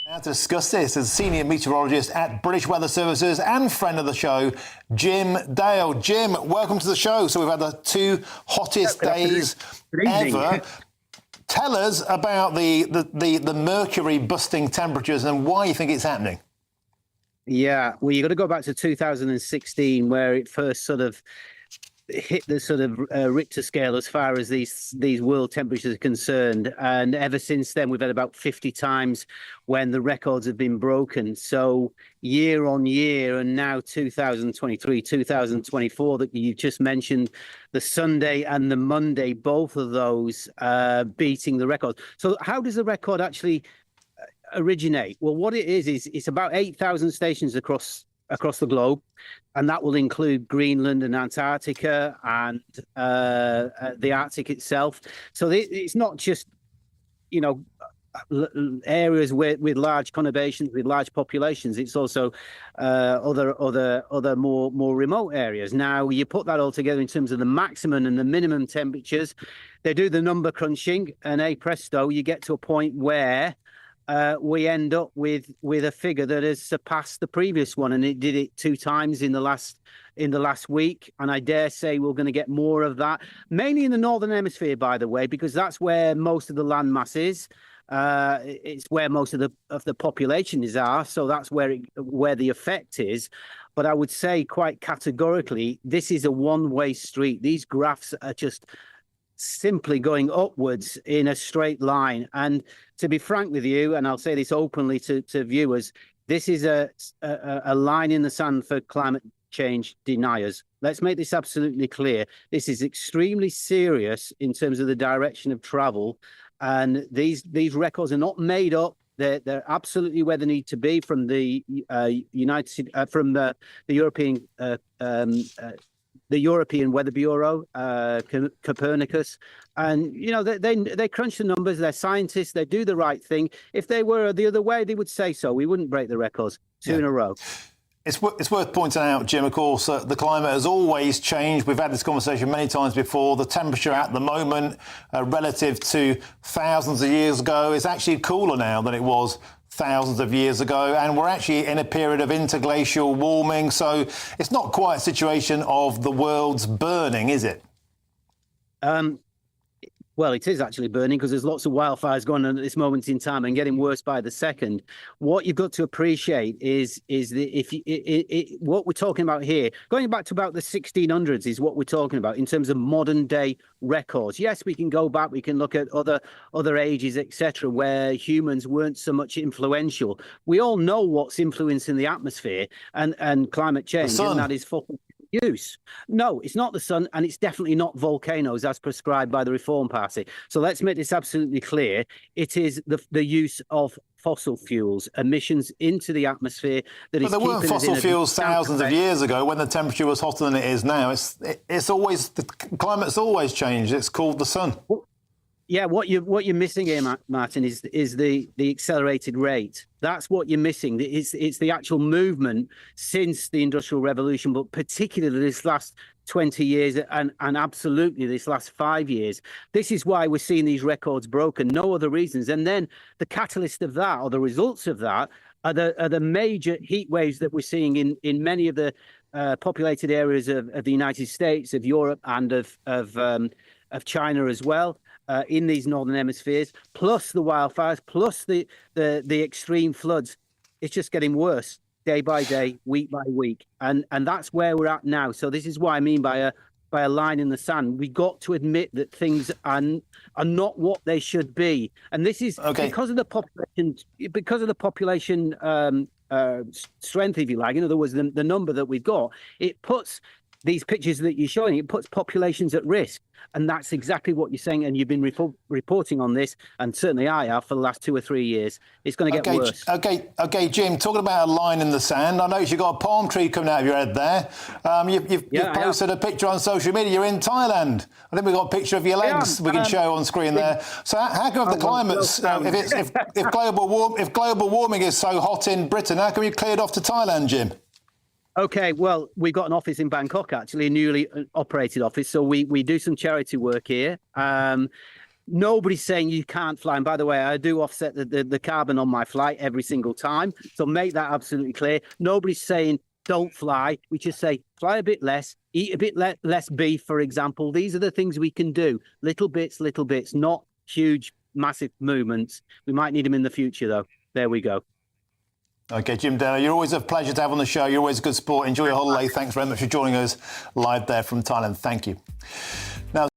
Now to discuss this is senior meteorologist at British Weather Services and friend of the show, Jim Dale. Jim, welcome to the show. So we've had the two hottest days ever. Tell us about the mercury busting temperatures and why you think it's happening. Yeah, well, you've got to go back to 2016 where it first sort of hit the sort of Richter scale as far as these world temperatures are concerned. And ever since then, we've had about 50 times when the records have been broken. So year on year, and now 2023, 2024, that you just mentioned, the Sunday and the Monday, both of those beating the record. So how does the record actually originate? Well, what it is it's about 8,000 stations across the globe, and that will include Greenland and Antarctica and the Arctic itself. So it's not just, areas with large conurbations, with large populations. It's also other more remote areas. Now, you put that all together in terms of the maximum and the minimum temperatures. They do the number crunching, and presto, you get to a point where we end up with a figure that has surpassed the previous one, and it did it 2 times in the last week. And I dare say we're going to get more of that, mainly in the northern hemisphere, by the way, because that's where most of the landmass is. It's where most of the population are, so that's where the effect is. But I would say quite categorically, this is a one-way street. These graphs are just simply going upwards in a straight line. And to be frank with you, and I'll say this openly to viewers, this is a line in the sand for climate change deniers. Let's make this absolutely clear. This is extremely serious in terms of the direction of travel, and these records are not made up. They're absolutely where they need to be from the European the European Weather Bureau, Copernicus, and they crunch the numbers. They're scientists. They do the right thing. If they were the other way, they would say so. We wouldn't break the records two in a row. It's worth pointing out, Jim, of course, the climate has always changed. We've had this conversation many times before. The temperature at the moment, relative to thousands of years ago, is actually cooler now than it was thousands of years ago, and we're actually in a period of interglacial warming, so it's not quite a situation of the world's burning, is it? Well, it is actually burning because there's lots of wildfires going on at this moment in time and getting worse by the second. What you've got to appreciate is what we're talking about here, going back to about the 1600s, is what we're talking about in terms of modern day records. Yes, we can go back, we can look at other ages, etc., where humans weren't so much influential. We all know what's influencing the atmosphere and climate change, and that is fossil use. No, it's not the sun, and it's definitely not volcanoes as prescribed by the Reform Party. So let's make this absolutely clear. It is the use of fossil fuels, emissions into the atmosphere that is. But there weren't fossil fuels thousands of years ago when the temperature was hotter than it is now. It's always, the climate's always changed. It's called the sun. Yeah, what you're missing here, Martin, is the accelerated rate. That's what you're missing. It's the actual movement since the Industrial Revolution, but particularly this last 20 years and absolutely this last 5 years. This is why we're seeing these records broken, no other reasons. And then the catalyst of that, or the results of that, are the major heat waves that we're seeing in many of the populated areas of the United States, of Europe, and of China as well. In these northern hemispheres, plus the wildfires, plus the extreme floods. It's just getting worse day by day, week by week, and that's where we're at now. So this is what I mean by a line in the sand. We got to admit that things are not what they should be, and this is because of the population strength, if you like. In other words, the number that we've got, it puts these pictures that you're showing, it puts populations at risk. And that's exactly what you're saying. And you've been reporting on this, and certainly I have, for the last 2 or 3 years. It's going to get worse. Okay, Jim, talking about a line in the sand, I noticed you've got a palm tree coming out of your head there. You've posted a picture on social media. You're in Thailand. I think we've got a picture of your legs we can show on screen there. So how come the climate's, if global warming is so hot in Britain, how come you cleared off to Thailand, Jim? Okay, well, we've got an office in Bangkok, actually, a newly operated office. So we do some charity work here. Nobody's saying you can't fly. And by the way, I do offset the carbon on my flight every single time. So make that absolutely clear. Nobody's saying don't fly. We just say fly a bit less, eat a bit less beef, for example. These are the things we can do. Little bits, not huge, massive movements. We might need them in the future, though. There we go. OK, Jim Denner, you're always a pleasure to have on the show. You're always a good sport. Enjoy your holiday. Thanks very much for joining us live there from Thailand. Thank you. Now,